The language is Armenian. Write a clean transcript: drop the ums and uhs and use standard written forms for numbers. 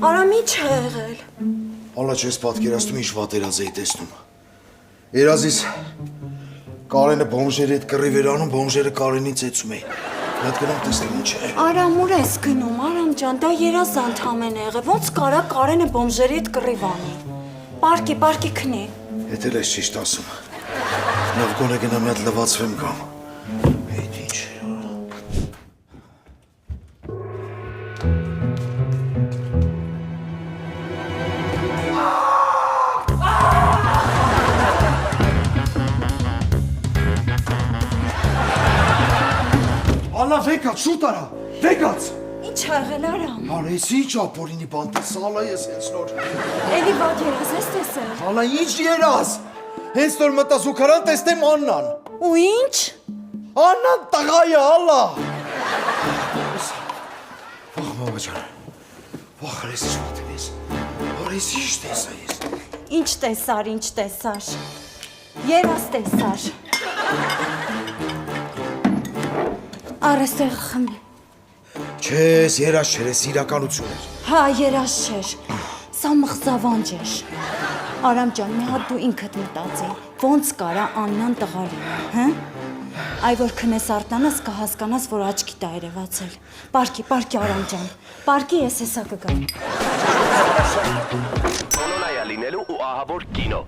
Արամ ինչ է եղել։ Հալա չես պատկերացնում ինչ վատ երազ էի տեսնում։ Երազիս Կարենը բոմժերի հետ կռիվ էր անում, բոմժերը Կարենին ծեծում էին։ Այդ գնամ տեսնեմ ինչ է։ Արամ ուր ես գնում, Արամ ջան, դա երազ անդամեն է եղել։ Ոնց կարա Կարենը բոմժերի հետ կռիվ անի։ Պարկի քնի։ Հետ էլ ես ճիշտ ասում։ Լավ գոնե գնամ մի հատ լվացվեմ կամ։ Այդ ինչ է։ Ալա վեկած, շուտ արա, վեկած։ Ինչ է եղել Արամ։ Արա ես ինչ ապորինի բան տեսա, ալա ես հենց նոր։ Էլի վատ երազ ես տեսել։ Ալա ինչ երազ։ Հենց նոր մտա զուգարան տեսնեմ Աննան։ Ու ինչ։ Աննան տղա է, ալա։ Վախ մամա ջան։ Վախ ես ինչ մտել ես։ Արա ես ինչ տեսա ես։ Ինչ տեսար։ Երազ տեսար։ Արստեղ խմի։ Չես, երազ չէր, ես իրականություն էր։ Հա, երազ չէր։ Սա մխզավանջ էր։ Արամ ջան, մի հատ դու ինքդ մտածի, ոնց կարա Աննան տղա լինի, հա? Այ որ քնես արտանաս կհասկանաս, որ աչքի տա երևացել։ Պարկի Արամ ջան։ Պարկի ես հեսա կգամ։ Կոլոնայա լինելու ու ահավոր կինո։